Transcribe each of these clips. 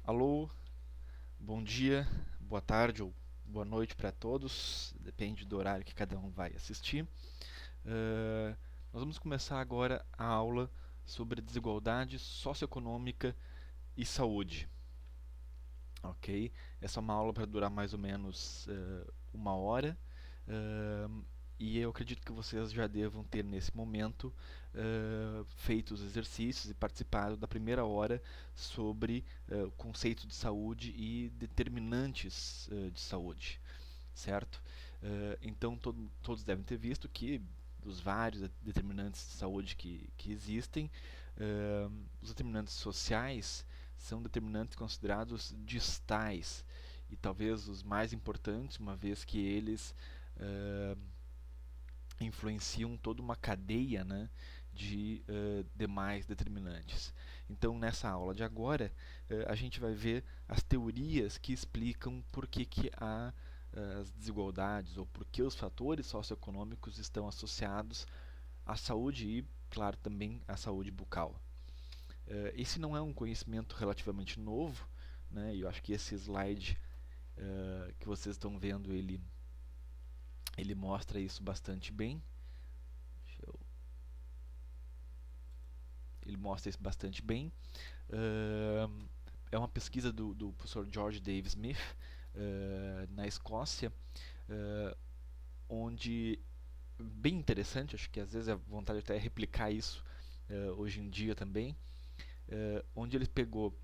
Alô, bom dia, boa tarde ou boa noite para todos, depende do horário que cada um vai assistir. Uh, Nós vamos começar agora a aula sobre desigualdade socioeconômica e saúde, ok? Essa é uma aula para durar mais ou menos uma hora. Uh, e eu acredito que vocês já devam ter nesse momento feito os exercícios e participado da primeira hora sobre o conceito de saúde e determinantes de saúde, certo? Então todos devem ter visto que dos vários determinantes de saúde que existem, os determinantes sociais são determinantes considerados distais e talvez os mais importantes, uma vez que eles influenciam toda uma cadeia, né, de demais determinantes. Então, nessa aula de agora, a gente vai ver as teorias que explicam por que há as desigualdades ou por que os fatores socioeconômicos estão associados à saúde e, claro, também à saúde bucal. Esse não é um conhecimento relativamente novo, né, e eu acho que esse slide que vocês estão vendo, ele mostra isso bastante bem. Ele mostra isso bastante bem. É uma pesquisa do professor George Dave Smith, na Escócia, onde, bem interessante, acho que às vezes a vontade até é replicar isso hoje em dia também, onde ele pegou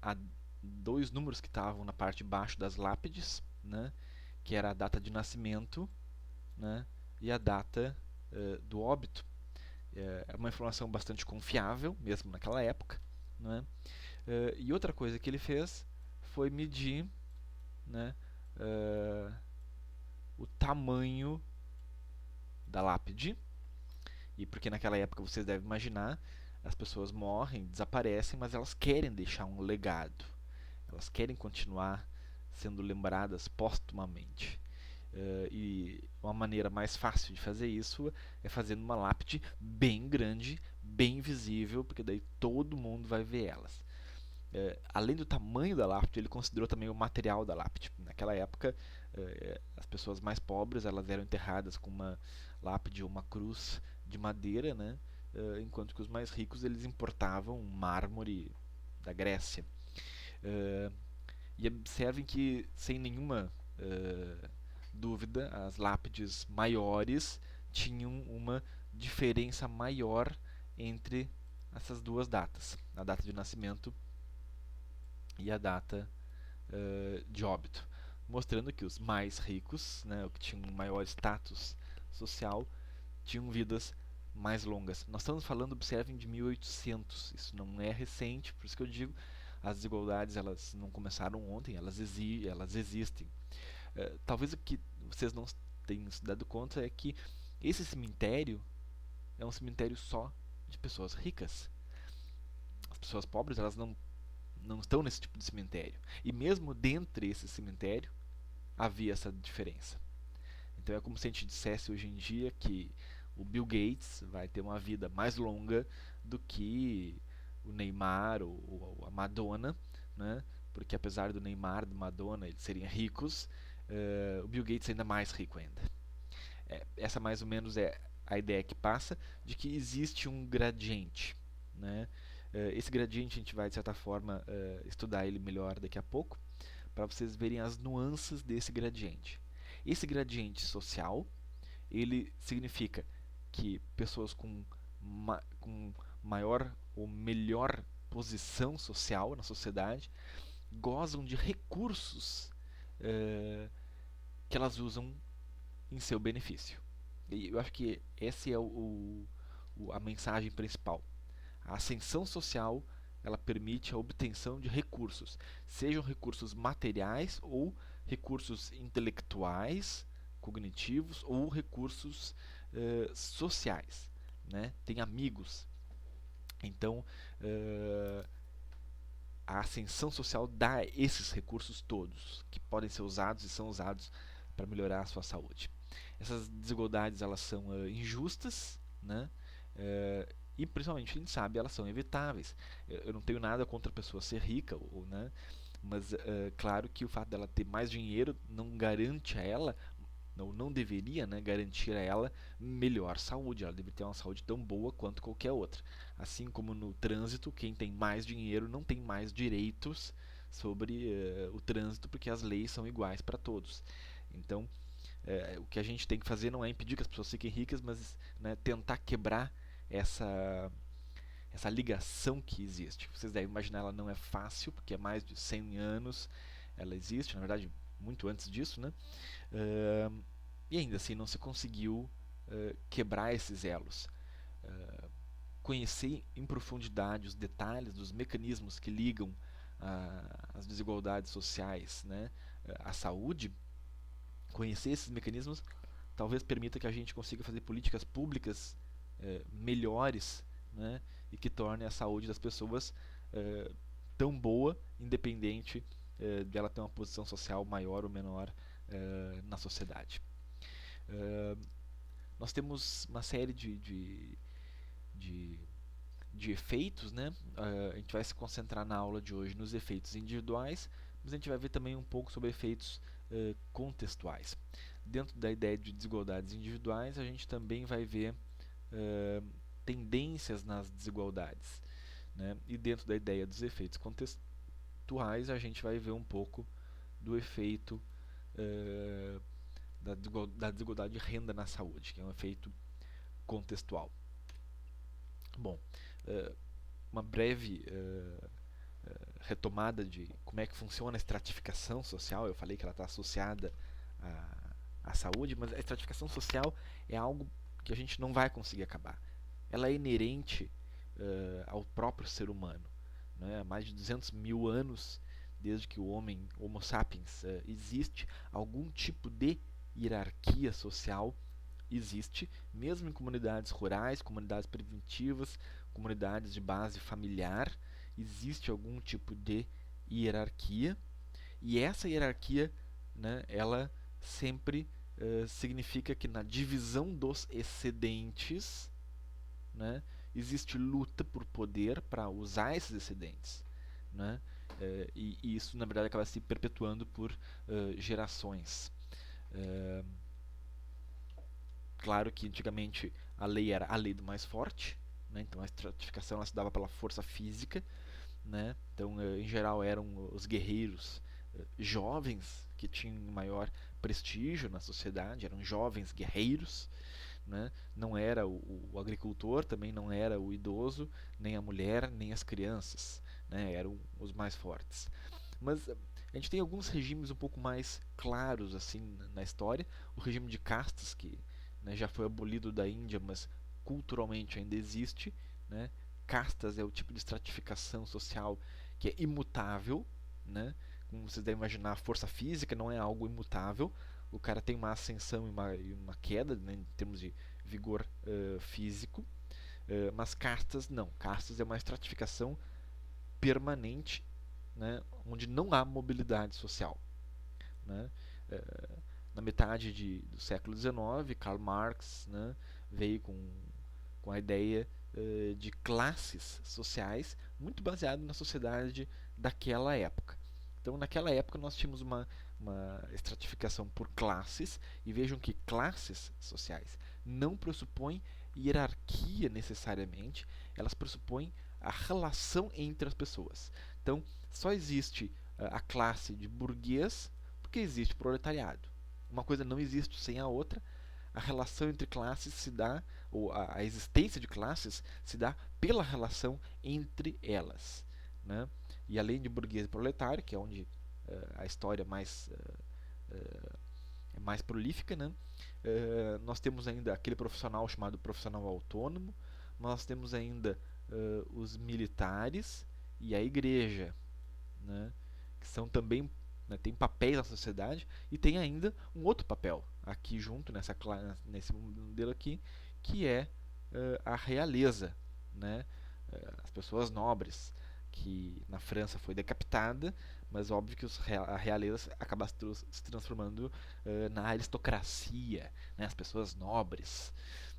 a dois números que estavam na parte de baixo das lápides, né, que era a data de nascimento, né, e a data do óbito. É uma informação bastante confiável, mesmo naquela época. Né? E outra coisa que ele fez foi medir, né, o tamanho da lápide. E porque naquela época vocês devem imaginar, as pessoas morrem, desaparecem, mas elas querem deixar um legado. Elas querem continuar sendo lembradas póstumamente. E uma maneira mais fácil de fazer isso é fazendo uma lápide bem grande, bem visível, porque daí todo mundo vai ver elas. Além do tamanho da lápide, ele considerou também o material da lápide. Naquela época, as pessoas mais pobres elas eram enterradas com uma lápide ou uma cruz de madeira, né? Enquanto que os mais ricos eles importavam mármore da Grécia. E observem que, sem nenhuma dúvida, as lápides maiores tinham uma diferença maior entre essas duas datas, a data de nascimento e a data de óbito, mostrando que os mais ricos, né, o que tinham um maior status social, tinham vidas mais longas. Nós estamos falando, observem, de 1800. Isso não é recente, por isso que eu digo, as desigualdades elas não começaram ontem, elas existem. Talvez o que vocês não tenham se dado conta é que esse cemitério é um cemitério só de pessoas ricas. As pessoas pobres elas não estão nesse tipo de cemitério. E mesmo dentro desse cemitério havia essa diferença. Então é como se a gente dissesse hoje em dia que o Bill Gates vai ter uma vida mais longa do que o Neymar ou a Madonna, né? Porque apesar do Neymar e da Madonna eles serem ricos, o Bill Gates é ainda mais rico ainda. Essa mais ou menos é a ideia que passa de que existe um gradiente, né? Esse gradiente a gente vai de certa forma estudar ele melhor daqui a pouco, para vocês verem as nuances desse gradiente. Esse gradiente social, ele significa que pessoas com maior ou melhor posição social na sociedade gozam de recursos que elas usam em seu benefício. E eu acho que essa é a mensagem principal. A ascensão social ela permite a obtenção de recursos, sejam recursos materiais ou recursos intelectuais, cognitivos ou recursos sociais. Né? Tem amigos. Então, a ascensão social dá esses recursos todos, que podem ser usados e são usados para melhorar a sua saúde. Essas desigualdades elas são injustas, né? E principalmente a gente sabe, elas são evitáveis. Eu não tenho nada contra a pessoa ser rica, né? Mas claro que o fato dela ter mais dinheiro não garante a ela, não deveria, né, garantir a ela melhor saúde. Ela deveria ter uma saúde tão boa quanto qualquer outra. Assim como no trânsito, quem tem mais dinheiro não tem mais direitos sobre o trânsito, porque as leis são iguais para todos. Então, o que a gente tem que fazer não é impedir que as pessoas fiquem ricas, mas, né, tentar quebrar essa essa ligação que existe. Vocês devem imaginar, ela não é fácil, porque é mais de 100 anos ela existe, na verdade, muito antes disso, né? Uh, e ainda assim não se conseguiu quebrar esses elos. Uh, Conhecer em profundidade os detalhes dos mecanismos que ligam as desigualdades sociais, né, à saúde, conhecer esses mecanismos talvez permita que a gente consiga fazer políticas públicas melhores, né, e que torne a saúde das pessoas tão boa, independente dela ter uma posição social maior ou menor na sociedade. Nós temos uma série de, de efeitos, né? A gente vai se concentrar na aula de hoje nos efeitos individuais, mas a gente vai ver também um pouco sobre efeitos contextuais. Dentro da ideia de desigualdades individuais, a gente também vai ver tendências nas desigualdades, né? E dentro da ideia dos efeitos contextuais, a gente vai ver um pouco do efeito da desigualdade de renda na saúde, que é um efeito contextual. Bom, uma breve retomada de como é que funciona a estratificação social. Eu falei que ela está associada à saúde, mas a estratificação social é algo que a gente não vai conseguir acabar. Ela é inerente ao próprio ser humano. Né? Há mais de 200 mil anos, desde que o homem, Homo sapiens, existe, algum tipo de hierarquia social existe, mesmo em comunidades rurais, comunidades primitivas, comunidades de base familiar, existe algum tipo de hierarquia, e essa hierarquia, né, ela sempre significa que na divisão dos excedentes, né, existe luta por poder para usar esses excedentes. Né? E isso, na verdade, acaba se perpetuando por gerações. Claro que antigamente a lei era a lei do mais forte, né? Então a estratificação ela se dava pela força física, né? Então, em geral, eram os guerreiros jovens que tinham maior prestígio na sociedade, eram jovens guerreiros, né? Não era o agricultor, também não era o idoso, nem a mulher, nem as crianças, né? Eram os mais fortes. Mas a gente tem alguns regimes um pouco mais claros assim na história. O regime de castas, que, né, já foi abolido da Índia, mas culturalmente ainda existe. Né? Castas é o tipo de estratificação social que é imutável. Né? Como vocês devem imaginar, a força física não é algo imutável. O cara tem uma ascensão e uma queda, né, em termos de vigor físico. Mas castas não. Castas é uma estratificação permanente, né, onde não há mobilidade social. Né? Na metade do século XIX, Karl Marx, né, veio com a ideia de classes sociais, muito baseado na sociedade daquela época. Então, naquela época, nós tínhamos uma estratificação por classes, e vejam que classes sociais não pressupõem hierarquia necessariamente, elas pressupõem a relação entre as pessoas. Então, só existe a classe de burguês porque existe proletariado. Uma coisa não existe sem a outra. A relação entre classes se dá, ou a existência de classes se dá pela relação entre elas. Né? E além de burguês e proletário, que é onde a história é mais prolífica, né? Nós temos ainda aquele profissional chamado profissional autônomo, nós temos ainda os militares e a igreja, né? Que são também, né, tem papéis na sociedade, e tem ainda um outro papel aqui junto nesse modelo aqui, que é a realeza, né? As pessoas nobres, que na França foi decapitada, mas óbvio que a realeza acaba se transformando na aristocracia, né? As pessoas nobres,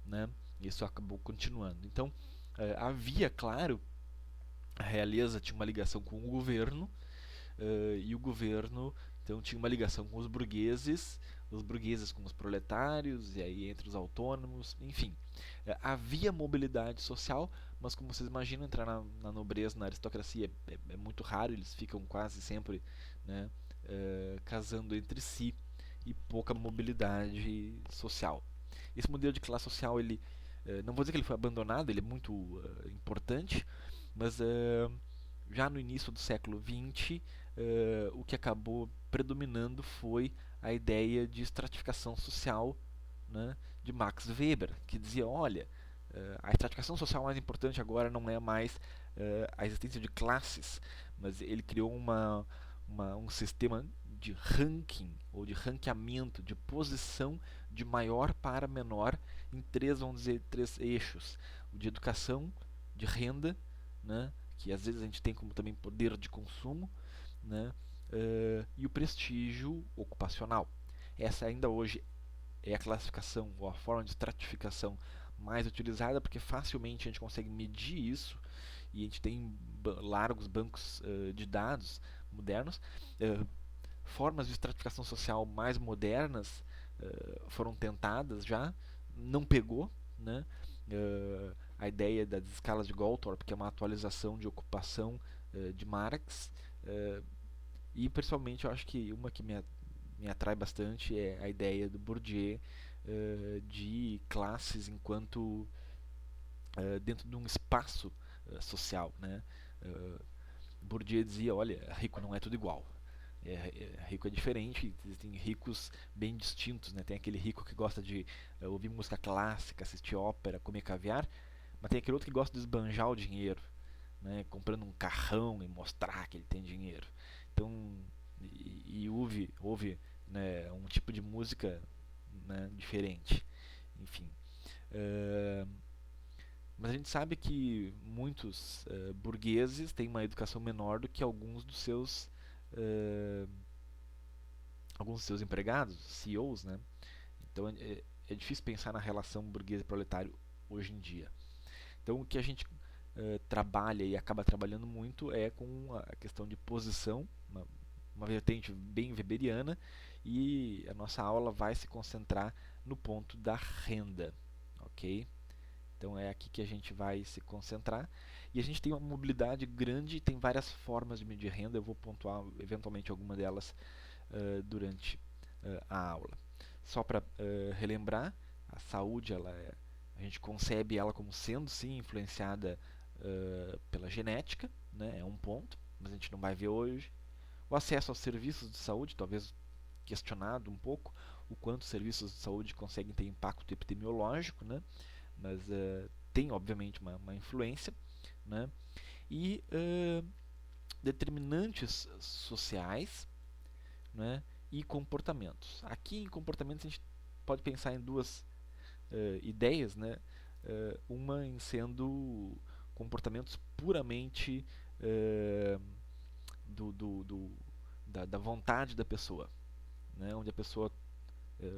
né? Isso acabou continuando. Então, Havia, claro, a realeza tinha uma ligação com o governo, e o governo então tinha uma ligação com os burgueses com os proletários, e aí entre os autônomos, enfim. Havia mobilidade social, mas como vocês imaginam, entrar na nobreza, na aristocracia é muito raro, eles ficam quase sempre, né, casando entre si, e pouca mobilidade social. Esse modelo de classe social, ele, não vou dizer que ele foi abandonado, ele é muito importante, mas já no início do século XX, o que acabou predominando foi a ideia de estratificação social, né, de Max Weber, que dizia: olha, a estratificação social mais importante agora não é mais a existência de classes, mas ele criou um sistema de ranking ou de ranqueamento, de posição de maior para menor em três, vamos dizer, três eixos: o de educação, de renda, né, que às vezes a gente tem como também poder de consumo, né, e o prestígio ocupacional. Essa ainda hoje é a classificação ou a forma de estratificação mais utilizada, porque facilmente a gente consegue medir isso, e a gente tem largos bancos de dados modernos. Formas de estratificação social mais modernas foram tentadas já, não pegou, né? A ideia das escalas de Goldthorpe, que é uma atualização de ocupação de Marx, e principalmente eu acho que uma que me atrai bastante é a ideia do Bourdieu de classes enquanto dentro de um espaço social, né? Bourdieu dizia: olha, rico não é tudo igual. Rico é diferente, existem ricos bem distintos, né? Tem aquele rico que gosta de ouvir música clássica, assistir ópera, comer caviar, mas tem aquele outro que gosta de esbanjar o dinheiro, né? Comprando um carrão e mostrar que ele tem dinheiro. Então, e ouve, né, um tipo de música, né, diferente. Enfim. Uh, mas a gente sabe que muitos burgueses têm uma educação menor do que uh, alguns dos seus empregados, CEOs, né? Então é difícil pensar na relação burguês e proletário hoje em dia. Então o que a gente trabalha e acaba trabalhando muito é com a questão de posição, uma vertente bem weberiana, e a nossa aula vai se concentrar no ponto da renda, ok? Então é aqui que a gente vai se concentrar. E a gente tem uma mobilidade grande, tem várias formas de medir renda. Eu vou pontuar eventualmente alguma delas durante a aula. Só para relembrar, a saúde, a gente concebe ela como sendo sim influenciada pela genética, né? É um ponto, mas a gente não vai ver hoje. O acesso aos serviços de saúde, talvez questionado um pouco o quanto os serviços de saúde conseguem ter impacto epidemiológico, né? Mas tem obviamente uma influência, né? E determinantes sociais, né? E comportamentos. Aqui em comportamentos a gente pode pensar em duas ideias, né? Uma em sendo comportamentos puramente da vontade da pessoa, né? Onde a pessoa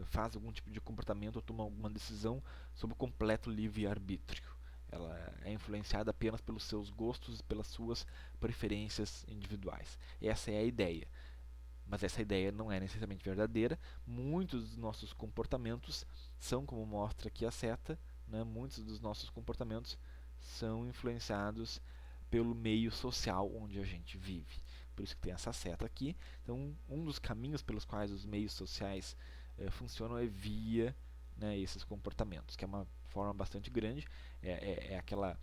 faz algum tipo de comportamento ou toma alguma decisão sob o completo livre-arbítrio. Ela é influenciada apenas pelos seus gostos e pelas suas preferências individuais. Essa é a ideia. Mas essa ideia não é necessariamente verdadeira. Muitos dos nossos comportamentos são, como mostra aqui a seta, né? Muitos dos nossos comportamentos são influenciados pelo meio social onde a gente vive. Por isso que tem essa seta aqui. Então, um dos caminhos pelos quais os meios sociais funcionam é via, né, esses comportamentos, que é uma forma bastante grande. É aquela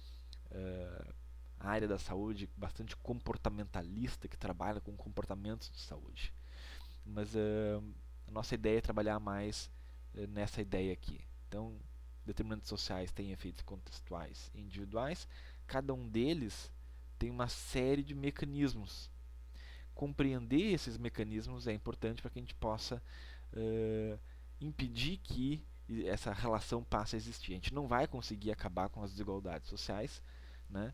área da saúde bastante comportamentalista que trabalha com comportamentos de saúde. Mas a nossa ideia é trabalhar mais nessa ideia aqui. Então, determinantes sociais têm efeitos contextuais e individuais. Cada um deles tem uma série de mecanismos. Compreender esses mecanismos é importante para que a gente possa impedir que essa relação passe a existir. A gente não vai conseguir acabar com as desigualdades sociais, né?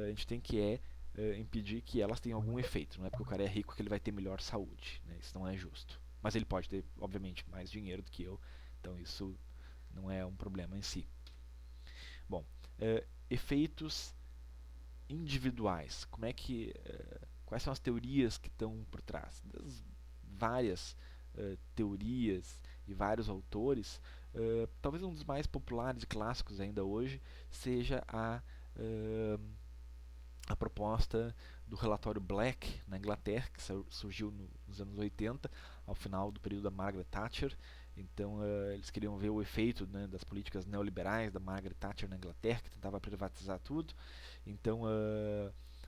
A gente tem que impedir que elas tenham algum efeito. Não é porque o cara é rico que ele vai ter melhor saúde, né? Isso não é justo. Mas ele pode ter, obviamente, mais dinheiro do que eu, então isso não é um problema em si. Bom, efeitos individuais. Quais são as teorias que estão por trás? Das várias teorias e vários autores, talvez um dos mais populares e clássicos ainda hoje seja a proposta do relatório Black na Inglaterra, que surgiu nos anos 80, ao final do período da Margaret Thatcher. Então, eles queriam ver o efeito, né, das políticas neoliberais da Margaret Thatcher na Inglaterra, que tentava privatizar tudo. Então,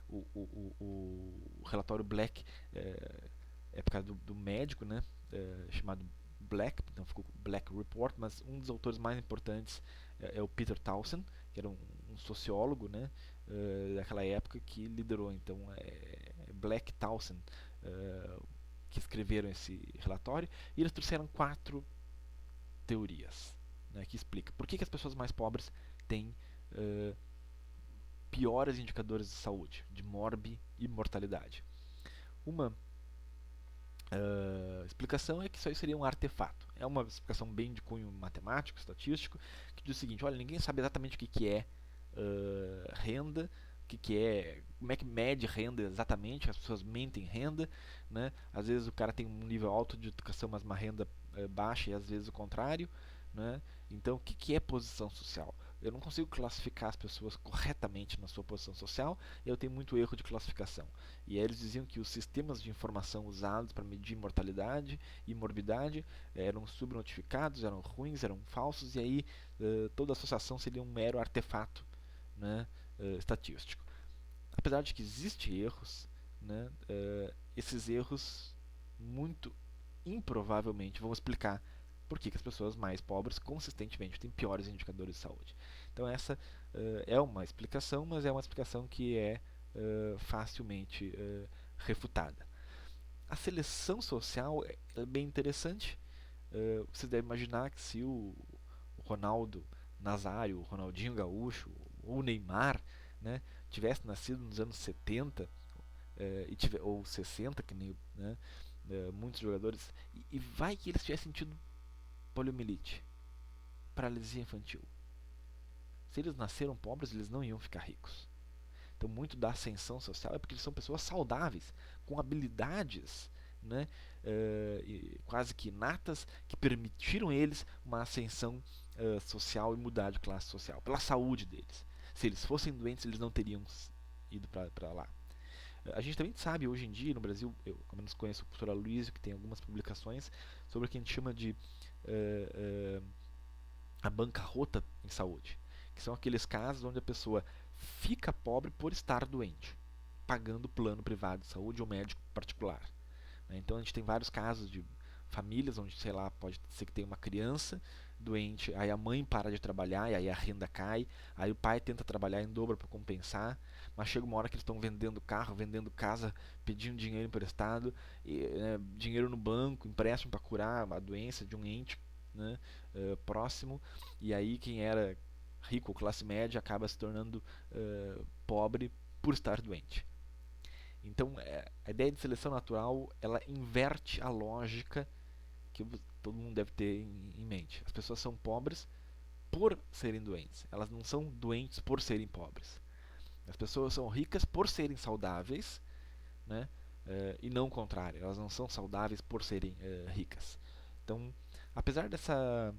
o relatório Black é por causa do médico, né, chamado Black, então ficou Black Report, mas um dos autores mais importantes é o Peter Townsend, que era um sociólogo, né, daquela época, que liderou. Então, Black, Townsend, que escreveram esse relatório, e eles trouxeram 4 teorias, né, que explicam por que as pessoas mais pobres têm piores indicadores de saúde, de morbi e mortalidade. Uma explicação é que isso aí seria um artefato. É uma explicação bem de cunho matemático, estatístico, que diz o seguinte: olha, ninguém sabe exatamente o que é renda, como é que mede renda exatamente, as pessoas mentem renda, né? Às vezes o cara tem um nível alto de educação, mas uma renda baixa, e às vezes o contrário, né? Então, o que é posição social? Eu não consigo classificar as pessoas corretamente na sua posição social, e eu tenho muito erro de classificação. E aí eles diziam que os sistemas de informação usados para medir mortalidade e morbidade eram subnotificados, eram ruins, eram falsos, e aí toda associação seria um mero artefato, né, estatístico. Apesar de que existem erros, né, esses erros muito improvavelmente vão explicar por que as pessoas mais pobres consistentemente têm piores indicadores de saúde. Então essa é uma explicação, mas é uma explicação que é facilmente refutada. A seleção social é bem interessante. Você deve imaginar que se o Ronaldo Nazário, o Ronaldinho Gaúcho ou o Neymar, né, tivesse nascido nos anos 70 ou 60, que nem, né, muitos jogadores, e vai que eles tivessem tido poliomielite, paralisia infantil. Se eles nasceram pobres, eles não iam ficar ricos. Então, muito da ascensão social é porque eles são pessoas saudáveis, com habilidades, né, quase que inatas, que permitiram eles uma ascensão social e mudar de classe social, pela saúde deles. Se eles fossem doentes, eles não teriam ido para lá. A gente também sabe hoje em dia no Brasil, eu pelo menos conheço o professor Aloysio, que tem algumas publicações sobre o que a gente chama de a bancarrota em saúde, que são aqueles casos onde a pessoa fica pobre por estar doente, pagando plano privado de saúde ou médico particular. Então a gente tem vários casos de famílias onde, sei lá, pode ser que tenha uma criança doente, aí a mãe para de trabalhar e aí a renda cai, aí o pai tenta trabalhar em dobro para compensar, mas chega uma hora que eles estão vendendo carro, vendendo casa, pedindo dinheiro emprestado, dinheiro no banco, empréstimo para curar a doença de um ente, né, próximo, e aí quem era rico ou classe média acaba se tornando pobre por estar doente. Então, a ideia de seleção natural, ela inverte a lógica que todo mundo deve ter em mente. As pessoas são pobres por serem doentes. Elas não são doentes por serem pobres. As pessoas são ricas por serem saudáveis, né? E não o contrário. Elas não são saudáveis por serem ricas. Então, apesar dessa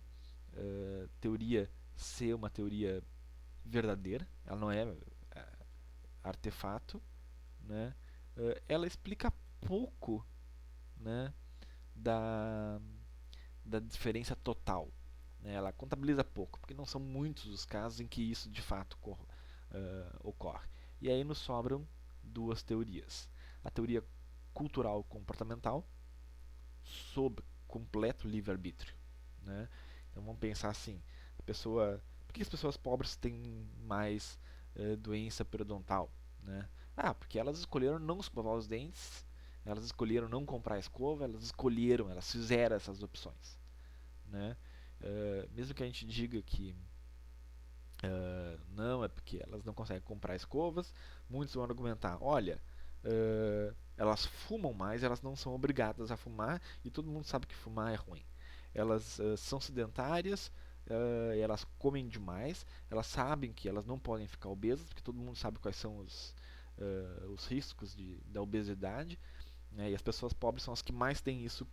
teoria ser uma teoria verdadeira, ela não é artefato, né? Ela explica pouco, né, da, da diferença total. Né? Ela contabiliza pouco, porque não são muitos os casos em que isso de fato ocorre. E aí nos sobram 2 teorias. A teoria cultural comportamental, sob completo livre-arbítrio. Né? Então vamos pensar assim, por que as pessoas pobres têm mais doença periodontal? Né? Porque elas escolheram não escovar os dentes, elas escolheram não comprar escova, elas fizeram essas opções. Né? Mesmo que a gente diga que não, é porque elas não conseguem comprar escovas, muitos vão argumentar, olha, elas fumam mais, elas não são obrigadas a fumar, e todo mundo sabe que fumar é ruim. Elas são sedentárias, elas comem demais, elas sabem que elas não podem ficar obesas, porque todo mundo sabe quais são os riscos da obesidade, né? E as pessoas pobres são as que mais têm isso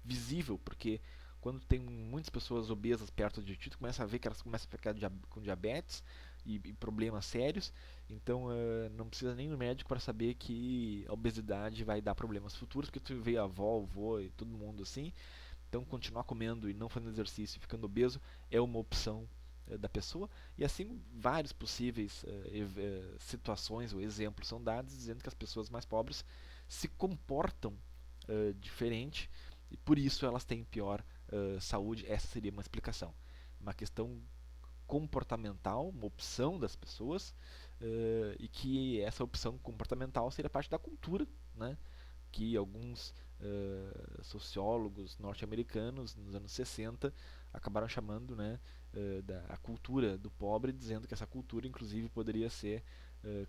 visível, porque quando tem muitas pessoas obesas perto de ti, tu começa a ver que elas começam a ficar com diabetes e problemas sérios. Então não precisa nem ir no médico para saber que a obesidade vai dar problemas futuros, porque tu vê a avó, o avô e todo mundo assim. Então continuar comendo e não fazendo exercício e ficando obeso é uma opção da pessoa. E assim vários possíveis situações ou exemplos são dados dizendo que as pessoas mais pobres se comportam diferente e por isso elas têm pior saúde. Essa seria uma explicação. Uma questão comportamental, uma opção das pessoas, e que essa opção comportamental seria parte da cultura, né? Que alguns sociólogos norte-americanos nos anos 60 acabaram chamando, né, a cultura do pobre, dizendo que essa cultura inclusive poderia ser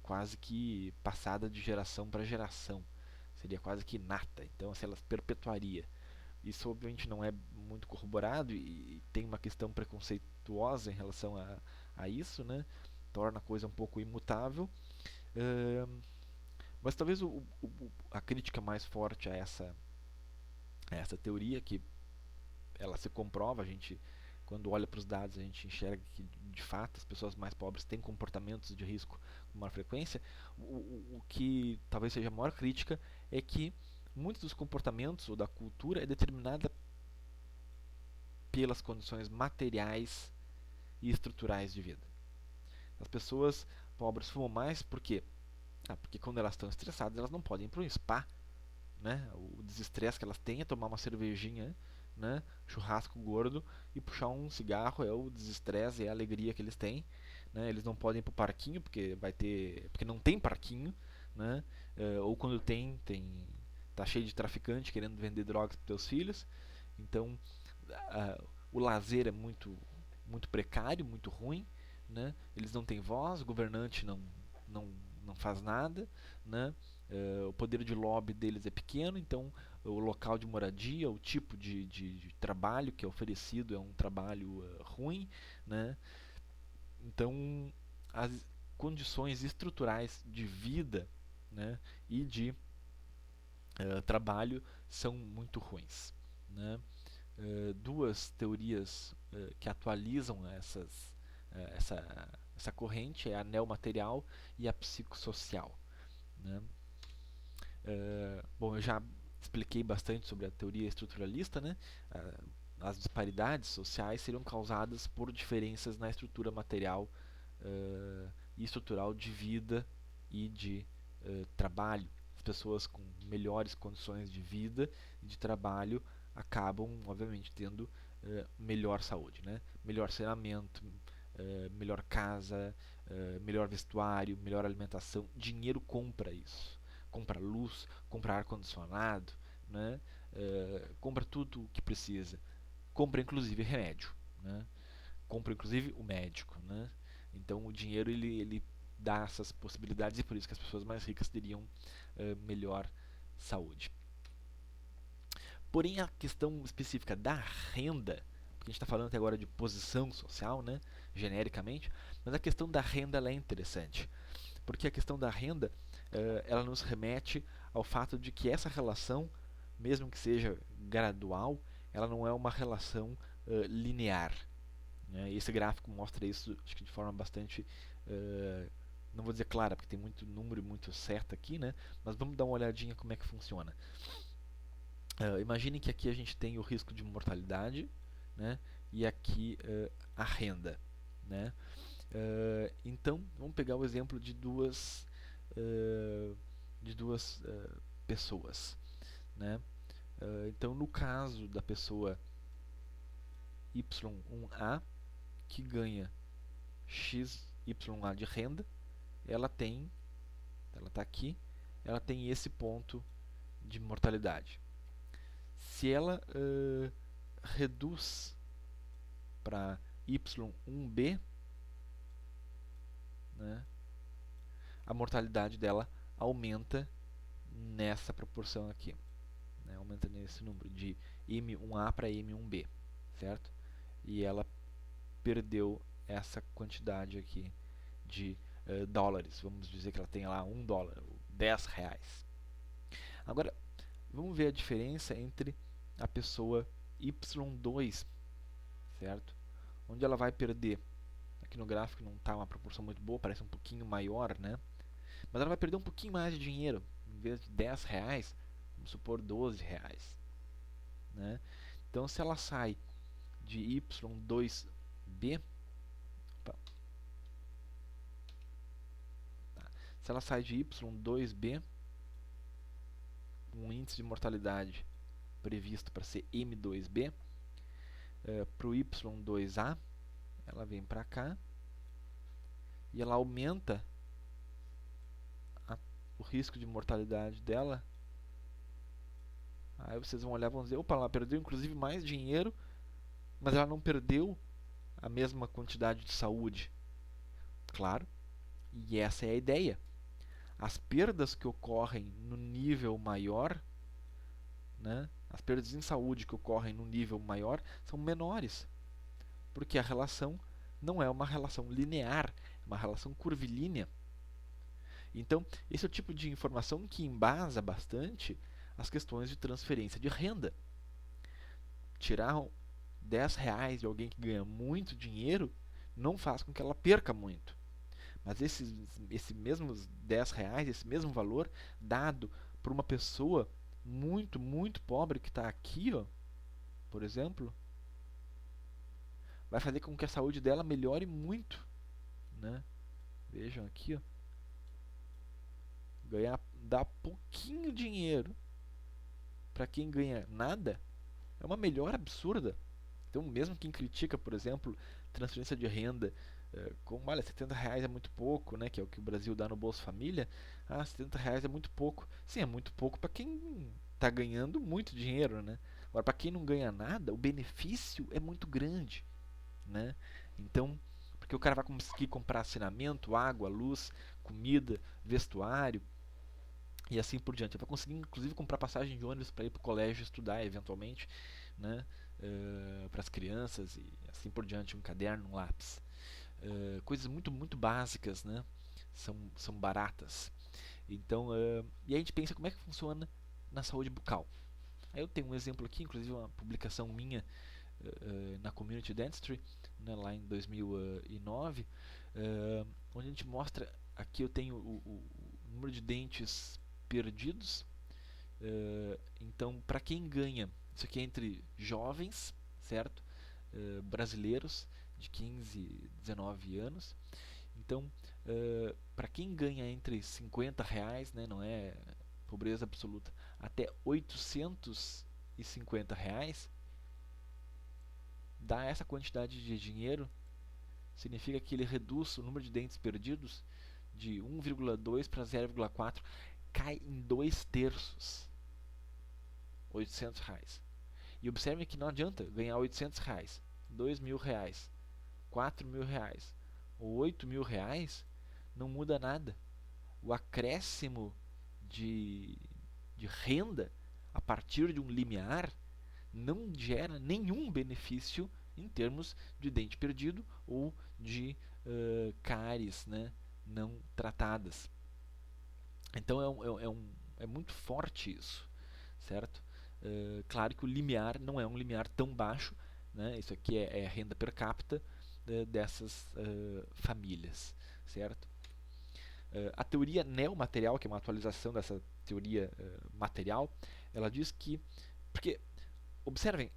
quase que passada de geração para geração, seria quase que inata, então assim, ela perpetuaria. Isso obviamente não é muito corroborado e tem uma questão preconceituosa em relação a isso, né? Torna a coisa um pouco imutável. Uh, mas talvez a crítica mais forte a essa teoria, que ela se comprova, a gente, quando olha para os dados, a gente enxerga que de fato as pessoas mais pobres têm comportamentos de risco com maior frequência. O que talvez seja a maior crítica é que muitos dos comportamentos ou da cultura é determinada pelas condições materiais e estruturais de vida. As pessoas pobres fumam mais porque quando elas estão estressadas elas não podem ir para um spa, né? O desestresse que elas têm é tomar uma cervejinha, né? Churrasco gordo e puxar um cigarro é o desestresse, é a alegria que eles têm, né? Eles não podem ir para o parquinho porque não tem parquinho, né? Ou quando tá cheio de traficante querendo vender drogas para teus filhos. Então o lazer é muito precário, muito ruim, né? Eles não têm voz, o governante não, não faz nada, né? O poder de lobby deles é pequeno, então o local de moradia, o tipo de trabalho que é oferecido é um trabalho ruim, né? Então as condições estruturais de vida, né, e de trabalho são muito ruins, né? Duas teorias que atualizam essa corrente é a neomaterial e a psicossocial, né? Bom, eu já expliquei bastante sobre a teoria estruturalista, né? As disparidades sociais seriam causadas por diferenças na estrutura material e estrutural de vida e de trabalho. As pessoas com melhores condições de vida e de trabalho acabam, obviamente, tendo melhor saúde, né? Melhor saneamento, melhor casa, melhor vestuário, melhor alimentação. Dinheiro compra isso. Compra luz, compra ar-condicionado, né? Compra tudo o que precisa. Compra inclusive remédio, né? Compra inclusive o médico, né? Então o dinheiro ele dá essas possibilidades e por isso que as pessoas mais ricas teriam melhor saúde. Porém, a questão específica da renda, porque a gente está falando até agora de posição social, né, genericamente, mas a questão da renda ela é interessante, porque a questão da renda ela nos remete ao fato de que essa relação, mesmo que seja gradual, ela não é uma relação linear, né? E esse gráfico mostra isso, acho que de forma bastante, não vou dizer clara, porque tem muito número e muito certo aqui, né? Mas vamos dar uma olhadinha como é que funciona. Imaginem que aqui a gente tem o risco de mortalidade, né? E aqui a renda, né? Então, vamos pegar o exemplo de duas pessoas, né? Então, no caso da pessoa Y1A, que ganha XYA de renda, ela está aqui, ela tem esse ponto de mortalidade. Se ela reduz para Y1B, né, a mortalidade dela aumenta nessa proporção aqui, né, aumenta nesse número de M1A para M1B, certo? E ela perdeu essa quantidade aqui de dólares. Vamos dizer que ela tem lá $1, R$ 10. Agora, vamos ver a diferença entre a pessoa Y2, certo? Onde ela vai perder. Aqui no gráfico não está uma proporção muito boa, parece um pouquinho maior, né? Mas ela vai perder um pouquinho mais de dinheiro. Em vez de R$ 10, vamos supor R$ 12. Né? Então, se ela sai de Y2B, se ela sai de Y2B, um índice de mortalidade previsto para ser M2B, para o Y2A, ela vem para cá e ela aumenta o risco de mortalidade dela. Aí vocês vão olhar e vão dizer, opa, ela perdeu inclusive mais dinheiro, mas ela não perdeu a mesma quantidade de saúde. Claro, e essa é a ideia. As perdas que ocorrem no nível maior, né, as perdas em saúde que ocorrem no nível maior são menores, porque a relação não é uma relação linear, é uma relação curvilínea. Então, esse é o tipo de informação que embasa bastante as questões de transferência de renda. Tirar R$ 10 de alguém que ganha muito dinheiro não faz com que ela perca muito. Mas esse mesmos R$ 10, esse mesmo valor, dado para uma pessoa muito, muito pobre que está aqui, ó, por exemplo, vai fazer com que a saúde dela melhore muito. Né? Vejam aqui, ó. Dar pouquinho dinheiro para quem ganha nada é uma melhora absurda. Então, mesmo quem critica, por exemplo, transferência de renda, como, olha, R$ 70 é muito pouco, né, que é o que o Brasil dá no Bolsa Família, R$ 70 é muito pouco. Sim, é muito pouco para quem está ganhando muito dinheiro, né? Agora, para quem não ganha nada, o benefício é muito grande, né? Então, porque o cara vai conseguir comprar assinamento, água, luz, comida, vestuário, e assim por diante. Vai conseguir, inclusive, comprar passagem de ônibus para ir para o colégio estudar, eventualmente, né? Para as crianças e assim por diante, um caderno, um lápis. Coisas muito, muito básicas, né? São baratas. Então, e a gente pensa como é que funciona na saúde bucal. Aí eu tenho um exemplo aqui, inclusive uma publicação minha na Community Dentistry, né, lá em 2009, onde a gente mostra, aqui eu tenho o número de dentes perdidos. Então, para quem ganha, isso aqui é entre jovens, certo? Brasileiros de 15, 19 anos. Então, para quem ganha entre R$ 50, né, não é pobreza absoluta, até R$ 850, dá essa quantidade de dinheiro, significa que ele reduz o número de dentes perdidos de 1,2 para 0,4, cai em 2/3. R$ 800. E observe que não adianta ganhar R$ 800, R$ 2.000, R$ 4.000 ou R$ 8.000, não muda nada. O acréscimo de renda a partir de um limiar não gera nenhum benefício em termos de dente perdido ou de cáries, né, não tratadas. Então é muito forte isso, certo? Claro que o limiar não é um limiar tão baixo, né? Isso aqui é a renda per capita dessas famílias, certo? A teoria neomaterial, que é uma atualização dessa teoria material, ela diz que, porque, observem,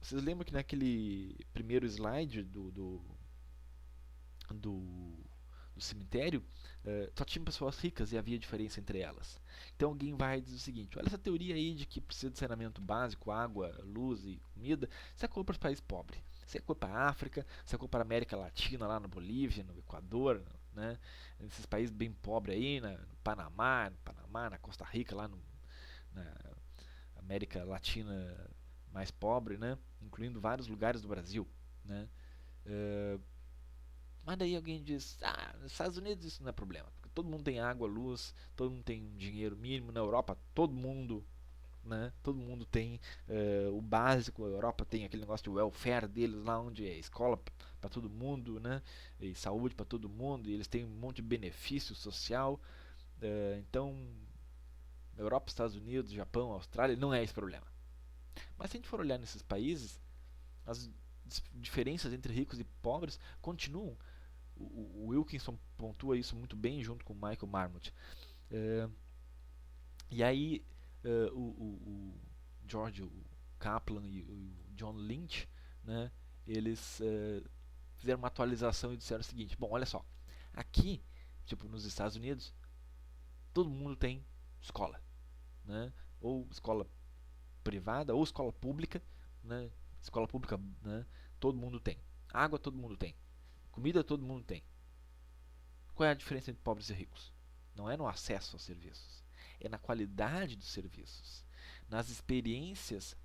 vocês lembram que naquele primeiro slide do cemitério, só tinham pessoas ricas e havia diferença entre elas. Então alguém vai dizer o seguinte, olha essa teoria aí de que precisa de saneamento básico, água, luz e comida, isso é culpa para os países pobres. Isso é culpa para a África, isso é culpa para a América Latina, lá na Bolívia, no Equador, né? Nesses países bem pobres aí, no Panamá, na Costa Rica, lá na América Latina mais pobre, né? Incluindo vários lugares do Brasil, né? Mas daí alguém diz, nos Estados Unidos isso não é problema, porque todo mundo tem água, luz, todo mundo tem dinheiro mínimo, na Europa todo mundo né? Todo mundo tem o básico. A Europa tem aquele negócio de welfare deles lá, onde é escola para todo mundo, né? E saúde para todo mundo. E eles têm um monte de benefício social. Então, Europa, Estados Unidos, Japão, Austrália, não é esse problema. Mas se a gente for olhar nesses países, as diferenças entre ricos e pobres continuam. O Wilkinson pontua isso muito bem junto com o Michael Marmot. É, e aí o George Kaplan e o John Lynch, né, eles fizeram uma atualização e disseram o seguinte: bom, olha só, aqui, tipo nos Estados Unidos, todo mundo tem escola, né, ou escola privada ou escola pública, né, escola pública, né, todo mundo tem, água todo mundo tem, comida todo mundo tem. Qual é a diferença entre pobres e ricos? Não é no acesso aos serviços, é na qualidade dos serviços, nas experiências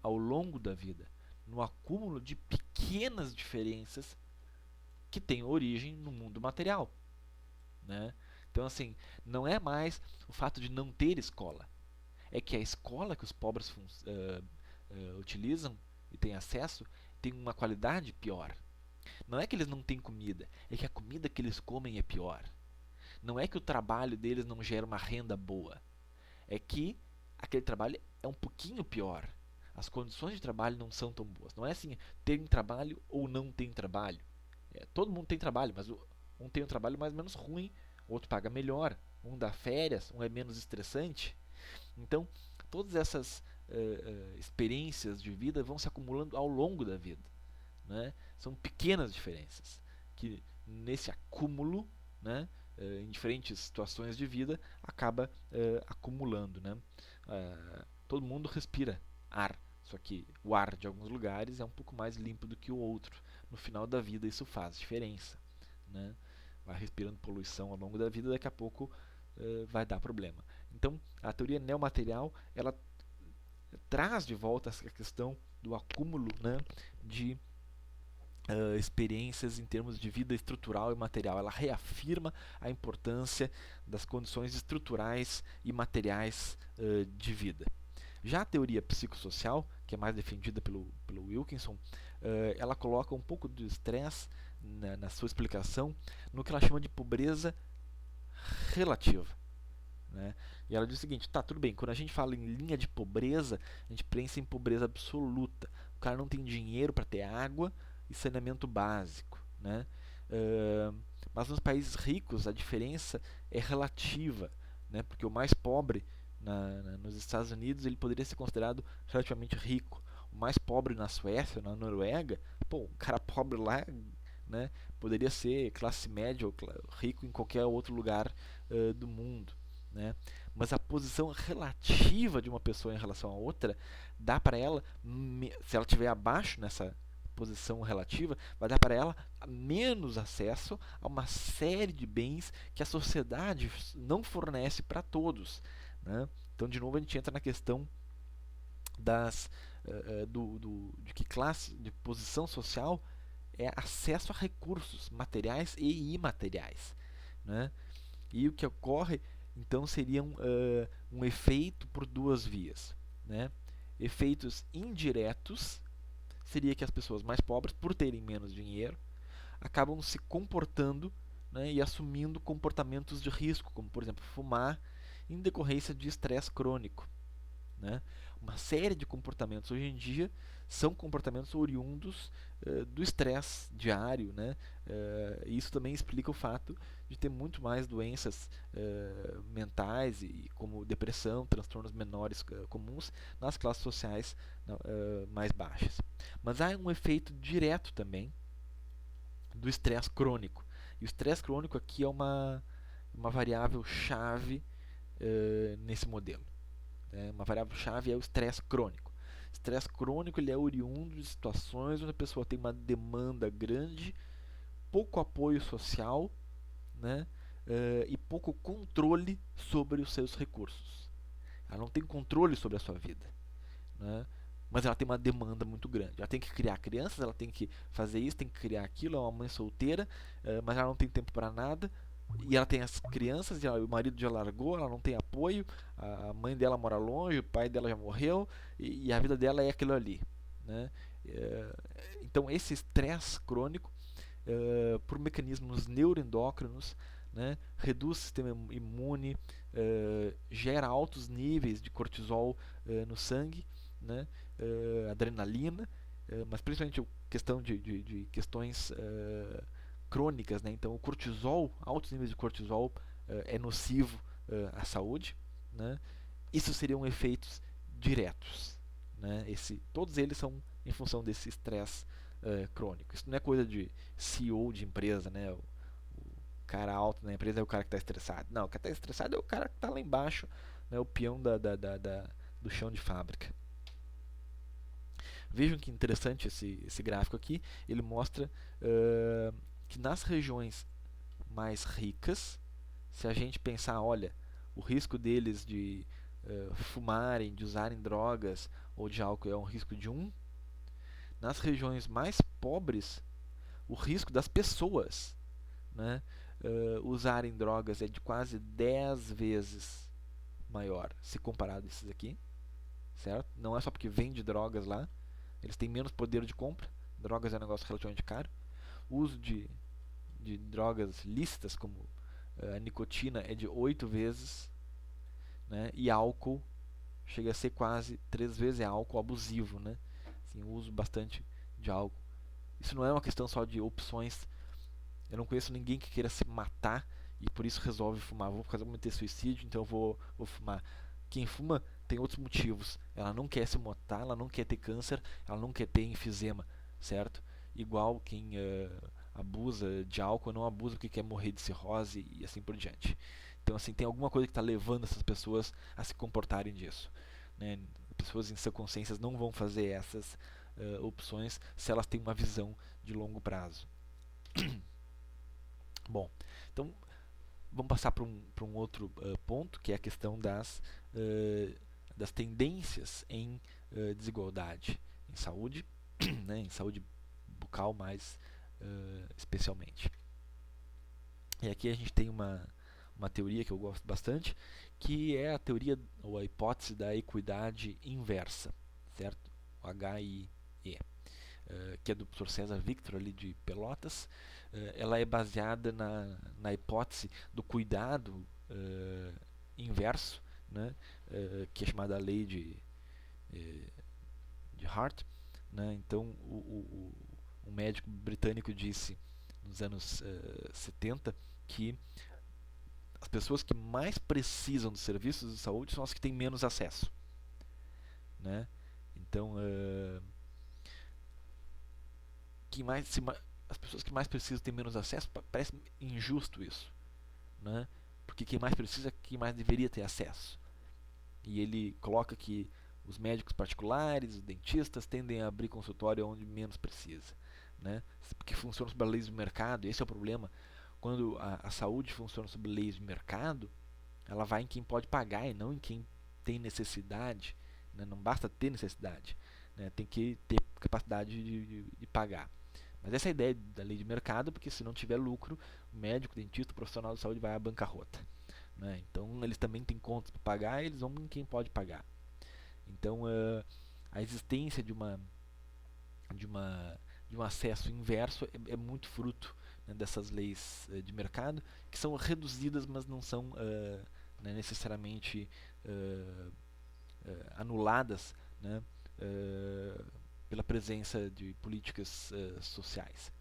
ao longo da vida, no acúmulo de pequenas diferenças que têm origem no mundo material, né? Então, assim, não é mais o fato de não ter escola, é que a escola que os pobres utilizam e têm acesso tem uma qualidade pior. Não é que eles não têm comida, é que a comida que eles comem é pior. Não é que o trabalho deles não gera uma renda boa, é que aquele trabalho é um pouquinho pior. As condições de trabalho não são tão boas. Não é assim, tem trabalho ou não tem trabalho. Todo mundo tem trabalho, mas um tem um trabalho mais ou menos ruim, outro paga melhor, um dá férias, um é menos estressante. Então, todas essas experiências de vida vão se acumulando ao longo da vida, né? São pequenas diferenças que nesse acúmulo, né, em diferentes situações de vida, acaba acumulando, né? Todo mundo respira ar, só que o ar de alguns lugares é um pouco mais limpo do que o outro. No final da vida isso faz diferença, né? Vai respirando poluição ao longo da vida, daqui a pouco vai dar problema. Então, a teoria neomaterial, ela traz de volta essa questão do acúmulo, né, de experiências em termos de vida estrutural e material. Ela reafirma a importância das condições estruturais e materiais de vida. Já a teoria psicossocial, que é mais defendida pelo Wilkinson, ela coloca um pouco do estresse na sua explicação no que ela chama de pobreza relativa, né? E ela diz o seguinte: tá, tudo bem, quando a gente fala em linha de pobreza, a gente pensa em pobreza absoluta. O cara não tem dinheiro para ter água e saneamento básico, né? Mas nos países ricos a diferença é relativa, né? Porque o mais pobre nos Estados Unidos ele poderia ser considerado relativamente rico. O mais pobre na Suécia, na Noruega, pô, um cara pobre lá, né, poderia ser classe média ou rico em qualquer outro lugar do mundo, né? Mas a posição relativa de uma pessoa em relação a outra dá para ela, se ela estiver abaixo nessa posição relativa, vai dar para ela menos acesso a uma série de bens que a sociedade não fornece para todos, né? Então, de novo, a gente entra na questão de que classe, de posição social é acesso a recursos materiais e imateriais, né? E o que ocorre então seria um efeito por duas vias, né? Efeitos indiretos seria que as pessoas mais pobres, por terem menos dinheiro, acabam se comportando, né, e assumindo comportamentos de risco, como por exemplo fumar, em decorrência de estresse crônico, né? Uma série de comportamentos hoje em dia são comportamentos oriundos do estresse diário, né? E isso também explica o fato de ter muito mais doenças mentais, como depressão, transtornos menores comuns nas classes sociais mais baixas. Mas há um efeito direto também do estresse crônico. E o estresse crônico aqui é uma variável chave nesse modelo. Uma variável chave é o estresse crônico. O estresse crônico ele é oriundo de situações onde a pessoa tem uma demanda grande, pouco apoio social, né, e pouco controle sobre os seus recursos. Ela não tem controle sobre a sua vida, né, mas ela tem uma demanda muito grande. Ela tem que criar crianças, ela tem que fazer isso, tem que criar aquilo, é uma mãe solteira, mas ela não tem tempo para nada, e ela tem as crianças, o marido já largou, ela não tem apoio, a mãe dela mora longe, o pai dela já morreu, e a vida dela é aquilo ali, né? Então esse estresse crônico, por mecanismos neuroendócrinos, né, reduz o sistema imune, gera altos níveis de cortisol no sangue, né, adrenalina, mas principalmente questão de questões crônicas, né? Então o cortisol, altos níveis de cortisol é nocivo à saúde, né? Isso seriam efeitos diretos, né? Todos eles são em função desse estresse crônico. Isso não é coisa de CEO de empresa, né? O cara alto na empresa é o cara que está estressado. Não, o cara que está estressado é o cara que está lá embaixo, né? O peão do chão de fábrica. Vejam que interessante esse gráfico aqui. Ele mostra que nas regiões mais ricas, se a gente pensar, olha, o risco deles de fumarem, de usarem drogas ou de álcool é um risco de 1, nas regiões mais pobres, o risco das pessoas, né, usarem drogas é de quase 10 vezes maior se comparado a esses aqui, certo? Não é só porque vende drogas lá, eles têm menos poder de compra, drogas é um negócio relativamente caro, o uso de drogas lícitas como a nicotina é de 8 vezes, né? E álcool chega a ser quase 3 vezes, é álcool abusivo, né? Assim, o uso bastante de álcool. Isso não é uma questão só de opções. Eu não conheço ninguém que queira se matar e por isso resolve fumar. Vou cometer suicídio, então eu vou fumar. Quem fuma tem outros motivos. Ela não quer se matar, ela não quer ter câncer, ela não quer ter enfisema, certo? Igual quem abusa de álcool não abusa porque quer morrer de cirrose e assim por diante. Então, assim, tem alguma coisa que está levando essas pessoas a se comportarem disso, né? Pessoas em sua consciência não vão fazer essas opções se elas têm uma visão de longo prazo. Bom, então vamos passar para um outro ponto, que é a questão das tendências em desigualdade em saúde, né, em saúde bucal mais especialmente. E aqui a gente tem uma teoria que eu gosto bastante, que é a teoria ou a hipótese da equidade inversa, certo? O HIE, que é do professor César Victor ali de Pelotas. Ela é baseada na hipótese do cuidado inverso, né? Que é chamada a lei de Hart, né? Então um médico britânico disse nos anos 70 que as pessoas que mais precisam dos serviços de saúde são as que têm menos acesso, né? Então as pessoas que mais precisam têm menos acesso, parece injusto isso, né? Porque quem mais precisa é quem mais deveria ter acesso. E ele coloca que os médicos particulares, os dentistas tendem a abrir consultório onde menos precisa, né? Porque funciona sob a lei do mercado. Esse é o problema. Quando a saúde funciona sob leis de mercado, ela vai em quem pode pagar e não em quem tem necessidade, né? Não basta ter necessidade, né? Tem que ter capacidade de pagar. Mas essa é a ideia da lei de mercado, porque se não tiver lucro, o médico, o dentista, o profissional de saúde vai à bancarrota, né? Então eles também têm contas para pagar e eles vão em quem pode pagar. Então a existência de um acesso inverso é muito fruto, né, dessas leis de mercado, que são reduzidas, mas não são né, necessariamente anuladas, né, pela presença de políticas sociais.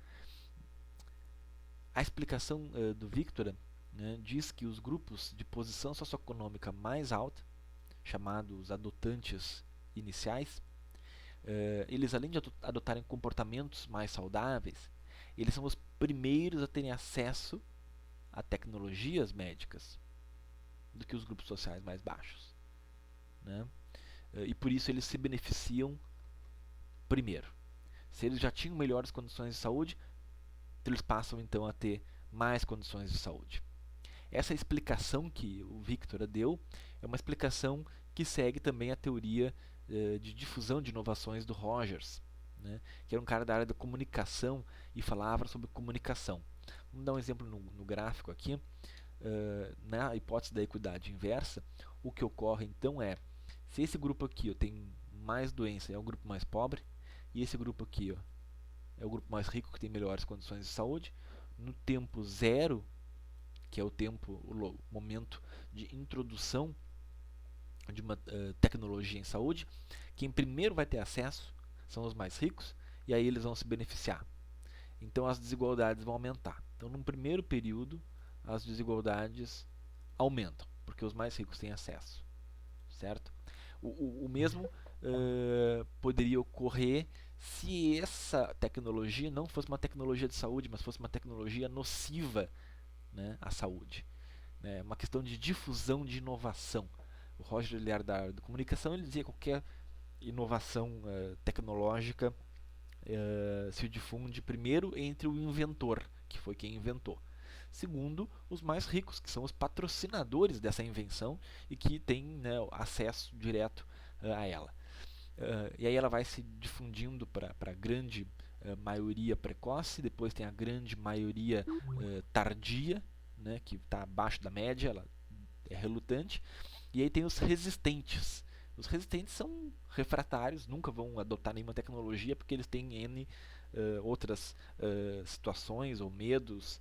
A explicação do Victor, né, diz que os grupos de posição socioeconômica mais alta, chamados adotantes iniciais, eles além de adotarem comportamentos mais saudáveis, eles são os primeiros a terem acesso a tecnologias médicas do que os grupos sociais mais baixos, né? E por isso eles se beneficiam primeiro. Se eles já tinham melhores condições de saúde, eles passam então a ter mais condições de saúde. Essa explicação que o Victor deu é uma explicação que segue também a teoria de difusão de inovações do Rogers, né, que era um cara da área da comunicação e falava sobre comunicação. Vamos dar um exemplo no gráfico aqui. Na hipótese da equidade inversa, o que ocorre então é, se esse grupo aqui tem mais doença, é o grupo mais pobre, e esse grupo aqui é o grupo mais rico que tem melhores condições de saúde, no tempo zero, que é o momento de introdução de uma tecnologia em saúde, quem primeiro vai ter acesso são os mais ricos, e aí eles vão se beneficiar. Então as desigualdades vão aumentar. Então, num primeiro período, as desigualdades aumentam, porque os mais ricos têm acesso, certo? O mesmo poderia ocorrer se essa tecnologia não fosse uma tecnologia de saúde, mas fosse uma tecnologia nociva, né, à saúde. É uma questão de difusão de inovação. O Roger, ele era da área da comunicação, ele dizia que qualquer inovação tecnológica se difunde primeiro entre o inventor, que foi quem inventou. Segundo, os mais ricos, que são os patrocinadores dessa invenção e que têm, né, acesso direto a ela. E aí ela vai se difundindo para a grande maioria precoce, depois tem a grande maioria tardia, né, que está abaixo da média, ela é relutante, e aí tem os resistentes. Os resistentes são refratários, nunca vão adotar nenhuma tecnologia porque eles têm N outras situações ou medos.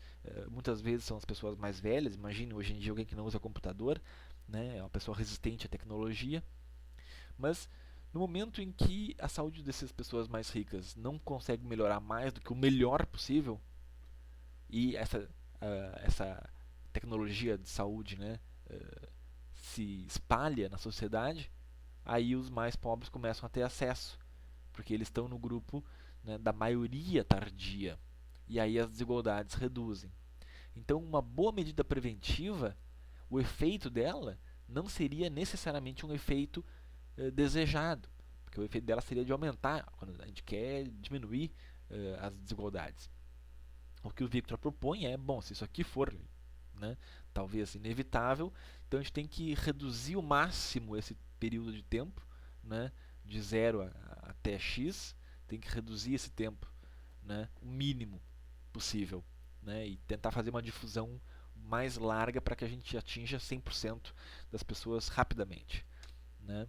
Muitas vezes são as pessoas mais velhas. Imagine hoje em dia alguém que não usa computador, né, é uma pessoa resistente à tecnologia. Mas no momento em que a saúde dessas pessoas mais ricas não consegue melhorar mais do que o melhor possível, e essa tecnologia de saúde, né, se espalha na sociedade, aí os mais pobres começam a ter acesso, porque eles estão no grupo, né, da maioria tardia, e aí as desigualdades reduzem. Então, uma boa medida preventiva, o efeito dela não seria necessariamente um efeito desejado, porque o efeito dela seria de aumentar, quando a gente quer diminuir as desigualdades. O que o Victor propõe é, bom, se isso aqui for, né, talvez inevitável, então a gente tem que reduzir ao máximo esse período de tempo, né, de 0 até X, tem que reduzir esse tempo, né, o mínimo possível, né, e tentar fazer uma difusão mais larga para que a gente atinja 100% das pessoas rapidamente, né.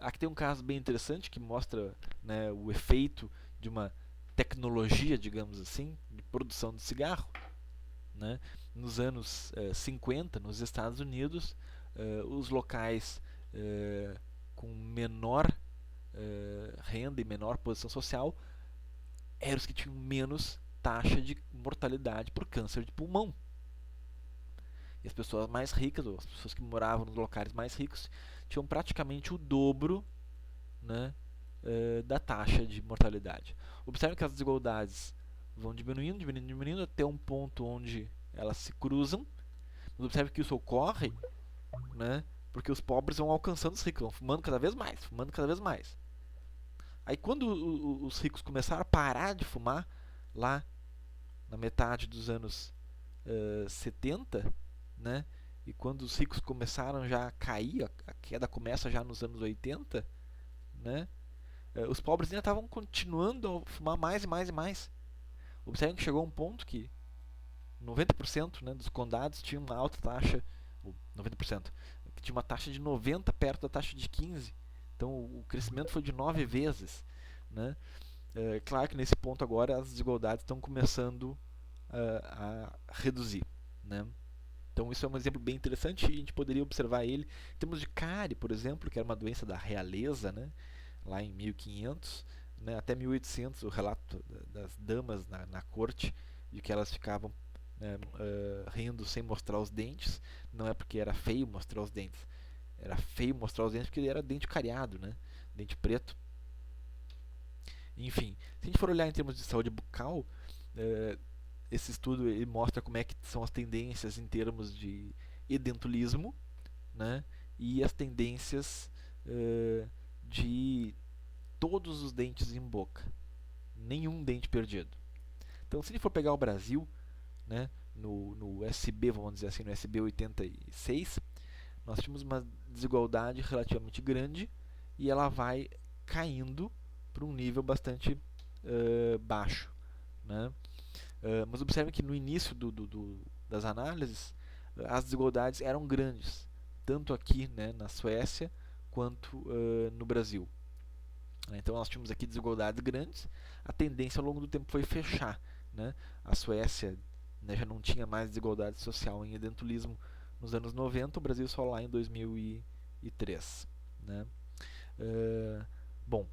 Aqui tem um caso bem interessante que mostra, né, o efeito de uma tecnologia, digamos assim, de produção de cigarro, né. Nos anos 50, nos Estados Unidos, os locais com menor renda e menor posição social eram os que tinham menos taxa de mortalidade por câncer de pulmão. E as pessoas mais ricas, ou as pessoas que moravam nos locais mais ricos, tinham praticamente o dobro, né, da taxa de mortalidade. Observe que as desigualdades vão diminuindo, diminuindo, diminuindo até um ponto onde elas se cruzam. Mas observe que isso ocorre, né, porque os pobres vão alcançando os ricos, vão fumando cada vez mais, fumando cada vez mais. Aí quando os ricos começaram a parar de fumar, lá na metade dos anos 70, né, e quando os ricos começaram já a cair, a queda começa já nos anos 80, né, os pobres ainda estavam continuando a fumar mais e mais e mais. Observem que chegou a um ponto que 90%, né, dos condados tinham uma alta taxa, 90%, que tinha uma taxa de 90 perto da taxa de 15. Então o crescimento foi de 9 vezes, né? Claro que nesse ponto agora as desigualdades estão começando a reduzir, né? Então isso é um exemplo bem interessante e a gente poderia observar ele em termos de cárie, por exemplo, que era uma doença da realeza, né, lá em 1500, né, até 1800, o relato das damas na corte, de que elas ficavam rindo sem mostrar os dentes. Não é porque era feio mostrar os dentes, era feio mostrar os dentes porque ele era dente cariado, né, dente preto. Enfim, se a gente for olhar em termos de saúde bucal, esse estudo ele mostra como é que são as tendências em termos de edentulismo, né, e as tendências de todos os dentes em boca, nenhum dente perdido. Então, se ele for pegar o Brasil, né, no SB, vamos dizer assim, no SB 86, nós tínhamos uma desigualdade relativamente grande e ela vai caindo para um nível bastante baixo, né? Mas observem que no início das análises, as desigualdades eram grandes, tanto aqui, né, na Suécia, quanto no Brasil. Então nós tínhamos aqui desigualdades grandes, a tendência ao longo do tempo foi fechar. Né? A Suécia, né, já não tinha mais desigualdade social em edentulismo nos anos 90, o Brasil só lá em 2003. Né? Bom,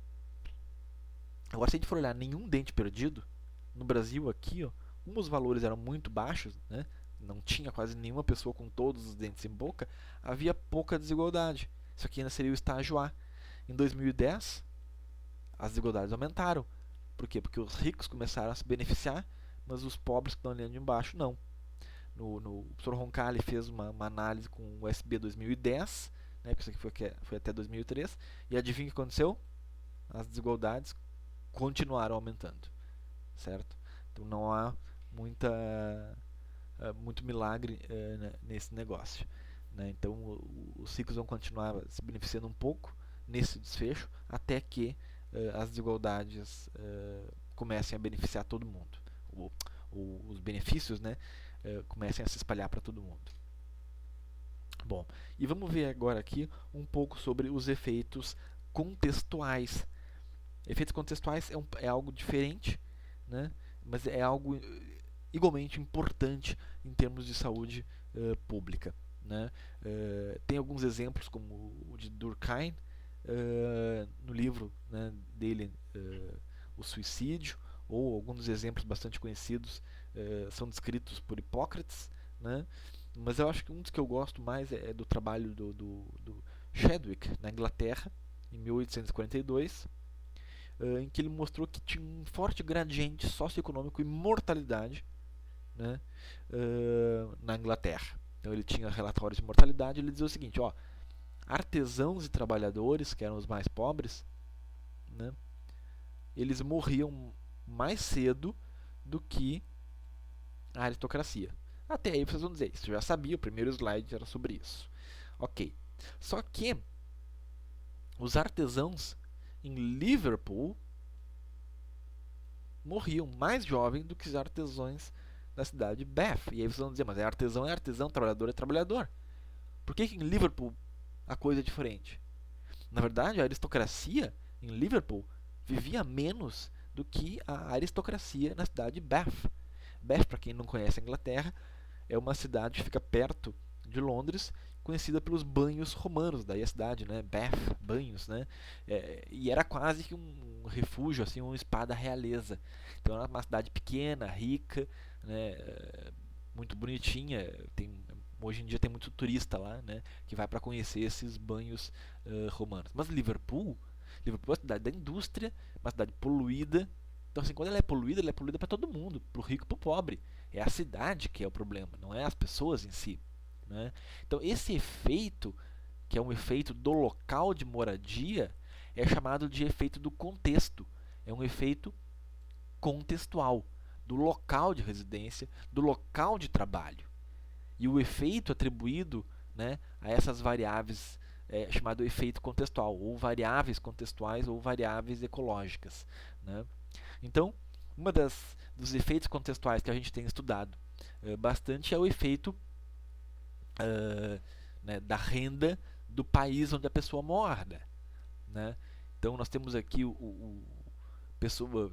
agora se a gente for olhar nenhum dente perdido, no Brasil aqui, ó, como os valores eram muito baixos, né, não tinha quase nenhuma pessoa com todos os dentes em boca, havia pouca desigualdade. Isso aqui ainda seria o estágio A. Em 2010, as desigualdades aumentaram. Por quê? Porque os ricos começaram a se beneficiar, mas os pobres que estão ali embaixo não. O professor Roncalli fez uma análise com o SB 2010, né, isso aqui foi até 2003, e adivinha o que aconteceu? As desigualdades continuaram aumentando, certo? Então não há muito milagre nesse negócio. Né? Então os ricos vão continuar se beneficiando um pouco nesse desfecho até que as desigualdades comecem a beneficiar todo mundo. Os benefícios, né, comecem a se espalhar para todo mundo. Bom, e vamos ver agora aqui um pouco sobre os efeitos contextuais. Efeitos contextuais é algo diferente, né, mas é algo igualmente importante em termos de saúde pública. Né? Tem alguns exemplos, como o de Durkheim, no livro, né, dele, O Suicídio, ou alguns exemplos bastante conhecidos são descritos por Hipócrates. Né? Mas eu acho que um dos que eu gosto mais é do trabalho do Chadwick, na Inglaterra, em 1842, em que ele mostrou que tinha um forte gradiente socioeconômico e mortalidade, né, na Inglaterra. Então ele tinha relatórios de mortalidade, ele dizia o seguinte, ó, artesãos e trabalhadores, que eram os mais pobres, né, eles morriam mais cedo do que a aristocracia. Até aí vocês vão dizer, isso eu já sabia, o primeiro slide era sobre isso. Ok. Só que os artesãos em Liverpool morriam mais jovens do que os artesãos da cidade de Bath. E aí vocês vão dizer, mas é artesão, trabalhador é trabalhador. Por que em Liverpool a coisa é diferente? Na verdade, a aristocracia em Liverpool vivia menos do que a aristocracia na cidade de Bath. Bath, para quem não conhece a Inglaterra, é uma cidade que fica perto de Londres, conhecida pelos banhos romanos, daí a cidade, né? Bath, banhos, né? E era quase que um refúgio, assim, uma spa da realeza. Então era uma cidade pequena, rica, né? Muito bonitinha. Hoje em dia tem muito turista lá, né? Que vai para conhecer esses banhos romanos. Mas Liverpool é uma cidade da indústria, uma cidade poluída. Então, assim, quando ela é poluída para todo mundo, para o rico e para o pobre. É a cidade que é o problema, não é as pessoas em si. Né? Então, esse efeito, que é um efeito do local de moradia, é chamado de efeito do contexto. É um efeito contextual, do local de residência, do local de trabalho. E o efeito atribuído, né, a essas variáveis é chamado efeito contextual, ou variáveis contextuais, ou variáveis ecológicas. Né? Então, dos efeitos contextuais que a gente tem estudado bastante é o efeito né, da renda do país onde a pessoa mora. Né? Então, nós temos aqui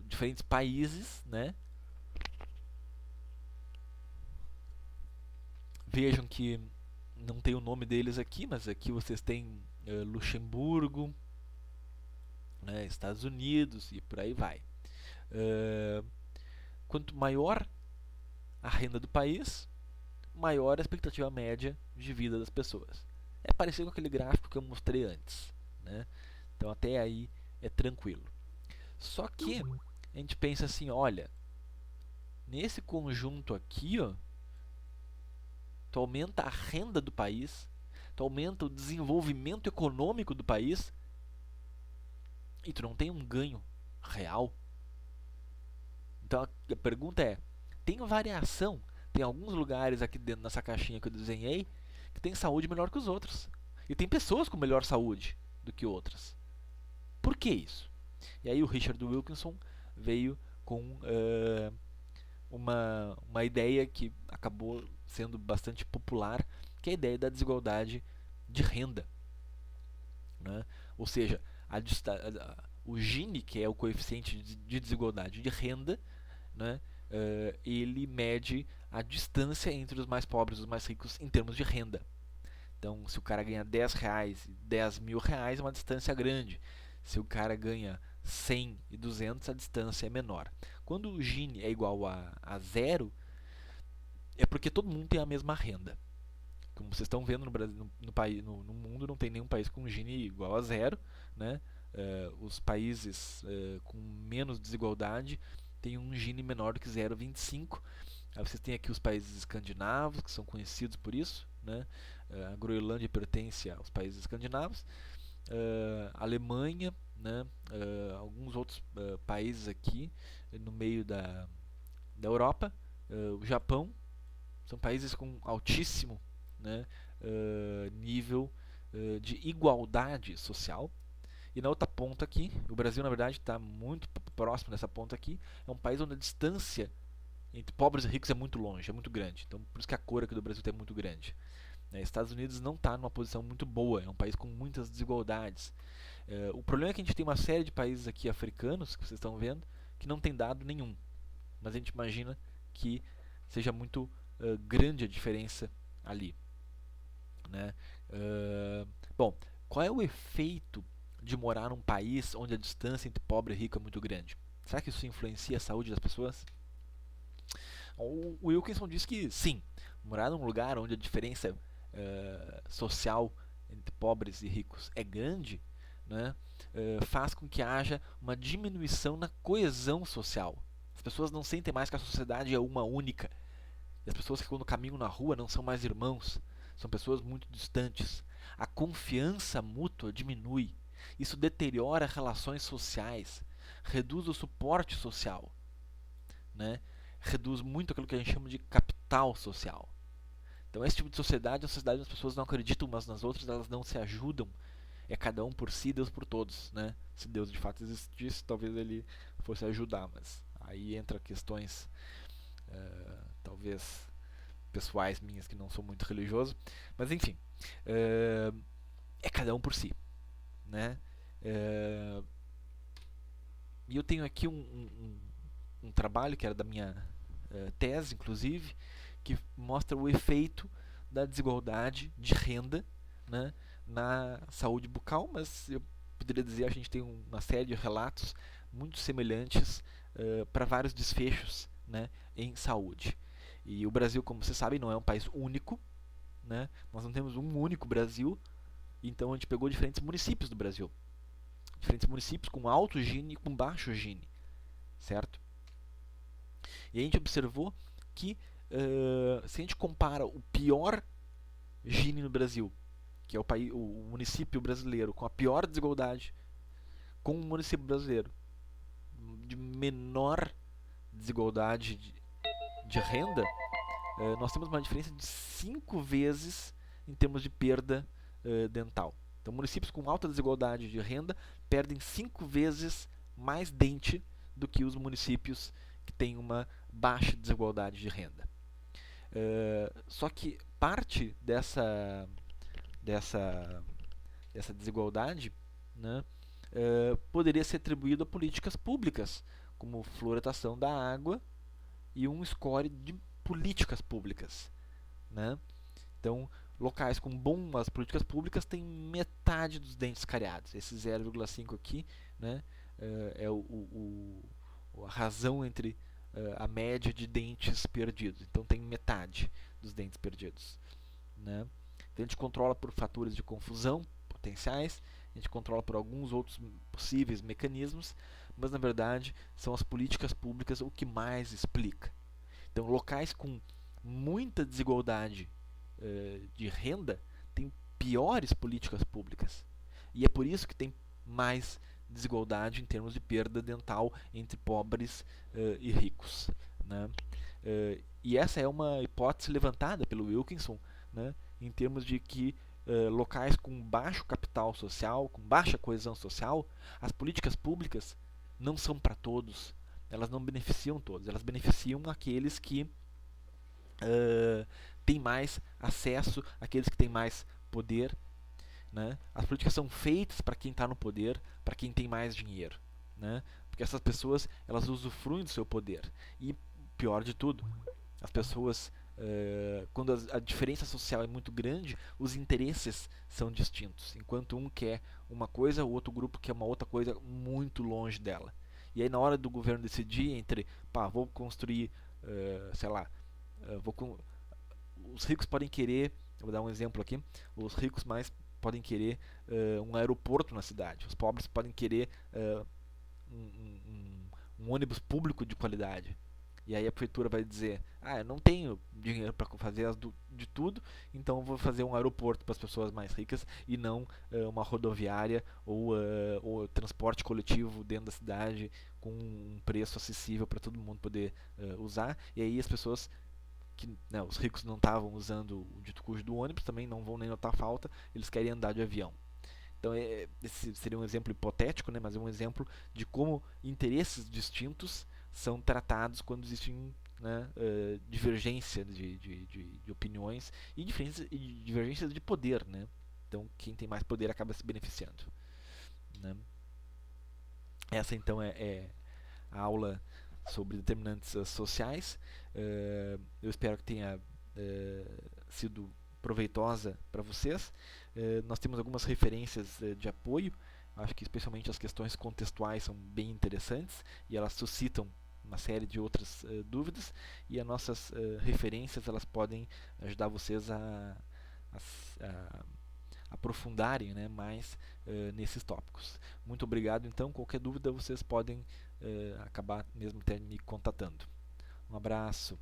diferentes países. Né? Vejam que não tem o nome deles aqui, mas aqui vocês têm Luxemburgo, né, Estados Unidos e por aí vai. Quanto maior a renda do país, maior a expectativa média de vida das pessoas. É parecido com aquele gráfico que eu mostrei antes. Né? Então até aí é tranquilo. Só que a gente pensa assim, olha, nesse conjunto aqui, ó, tu aumenta a renda do país, tu aumenta o desenvolvimento econômico do país e tu não tem um ganho real. Então a pergunta é, tem variação? Tem alguns lugares aqui dentro dessa caixinha que eu desenhei que tem saúde melhor que os outros. E tem pessoas com melhor saúde do que outras. Por que isso? E aí o Richard Wilkinson veio com uma ideia que acabou sendo bastante popular, que é a ideia da desigualdade de renda, né? Ou seja, o Gini, que é o coeficiente de desigualdade de renda, né, ele mede a distância entre os mais pobres e os mais ricos em termos de renda. Então, se o cara ganha R$ 10 e R$ 10.000, é uma distância grande. Se o cara ganha 100 e 200, a distância é menor. Quando o Gini é igual a zero, é porque todo mundo tem a mesma renda. Como vocês estão vendo no Brasil, no mundo, não tem nenhum país com Gini igual a zero, né? Os países com menos desigualdade têm um Gini menor do que 0,25. Aí vocês têm aqui os países escandinavos, que são conhecidos por isso, né? A Groenlândia pertence aos países escandinavos. A Alemanha, né? Alguns outros países aqui no meio da Europa. O Japão, são países com altíssimo, né, nível de igualdade social. E na outra ponta aqui, o Brasil na verdade está muito próximo dessa ponta aqui, é um país onde a distância entre pobres e ricos é muito longe, é muito grande. Então por isso que a cor aqui do Brasil é muito grande. Estados Unidos não está numa posição muito boa, é um país com muitas desigualdades. O problema é que a gente tem uma série de países aqui africanos, que vocês estão vendo, que não tem dado nenhum. Mas a gente imagina que seja muito grande a diferença ali, né? Bom, qual é o efeito de morar num país onde a distância entre pobre e rico é muito grande? Será que isso influencia a saúde das pessoas? O Wilkinson diz que sim, morar num lugar onde a diferença social entre pobres e ricos é grande, né, faz com que haja uma diminuição na coesão social. As pessoas não sentem mais que a sociedade é uma única. E as pessoas que quando caminham na rua não são mais irmãos, são pessoas muito distantes. A confiança mútua diminui. Isso deteriora relações sociais, reduz o suporte social, né? Reduz muito aquilo que a gente chama de capital social. Então esse tipo de sociedade é uma sociedade onde as pessoas não acreditam umas nas outras, elas não se ajudam. É cada um por si, Deus por todos, né? Se Deus de fato existisse, talvez ele fosse ajudar, mas aí entra questões talvez pessoais minhas que não sou muito religioso, mas enfim, é cada um por si, né? E eu tenho aqui um trabalho que era da minha tese, inclusive, que mostra o efeito da desigualdade de renda, né, na saúde bucal, mas eu poderia dizer que a gente tem uma série de relatos muito semelhantes para vários desfechos, né, em saúde. E o Brasil, como vocês sabem, não é um país único, né? Nós não temos um único Brasil, então a gente pegou diferentes municípios do Brasil. Diferentes municípios com alto Gini e com baixo Gini, certo? E a gente observou que se a gente compara o pior Gini no Brasil, que é o município brasileiro com a pior desigualdade, com o município brasileiro de menor desigualdade de renda, nós temos uma diferença de 5 vezes em termos de perda dental. Então, municípios com alta desigualdade de renda perdem 5 vezes mais dente do que os municípios que têm uma baixa desigualdade de renda. Só que parte dessa desigualdade, né, poderia ser atribuído a políticas públicas, como fluoretação da água e um score de políticas públicas, né? Então, locais com boas políticas públicas têm metade dos dentes cariados. Esse 0,5 aqui, né, é a razão entre a média de dentes perdidos. Então, tem metade dos dentes perdidos, né? Então, a gente controla por fatores de confusão potenciais, a gente controla por alguns outros possíveis mecanismos, mas na verdade são as políticas públicas o que mais explica. Então, locais com muita desigualdade de renda têm piores políticas públicas. E é por isso que tem mais desigualdade em termos de perda dental entre pobres e ricos, né? E essa é uma hipótese levantada pelo Wilkinson, né, em termos de que locais com baixo capital social, com baixa coesão social, as políticas públicas não são para todos, elas não beneficiam todos, elas beneficiam aqueles que têm mais acesso, aqueles que têm mais poder, né? As políticas são feitas para quem está no poder, para quem tem mais dinheiro, né? Porque essas pessoas, elas usufruem do seu poder. E pior de tudo, as pessoas, quando a diferença social é muito grande, os interesses são distintos. Enquanto um quer uma coisa, o outro grupo quer uma outra coisa muito longe dela. E aí na hora do governo decidir entre, pá, vou construir, sei lá, os ricos podem querer, eu vou dar um exemplo aqui, os ricos mais podem querer um aeroporto na cidade, os pobres podem querer um ônibus público de qualidade. E aí a prefeitura vai dizer, eu não tenho dinheiro para fazer de tudo, então eu vou fazer um aeroporto para as pessoas mais ricas e não uma rodoviária ou transporte coletivo dentro da cidade com um preço acessível para todo mundo poder usar. E aí as pessoas que, né, os ricos não estavam usando o dito cujo do ônibus, também não vão nem notar falta, eles querem andar de avião. Então esse seria um exemplo hipotético, né, mas é um exemplo de como interesses distintos são tratados quando existem, né, divergência de opiniões e divergências de poder. Né? Então quem tem mais poder acaba se beneficiando. Né? Essa então é a aula sobre determinantes sociais. Eu espero que tenha sido proveitosa para vocês. Nós temos algumas referências de apoio. Acho que especialmente as questões contextuais são bem interessantes e elas suscitam uma série de outras dúvidas, e as nossas referências elas podem ajudar vocês a aprofundarem, né, mais nesses tópicos. Muito obrigado. Então, qualquer dúvida vocês podem acabar mesmo até me contatando. Um abraço.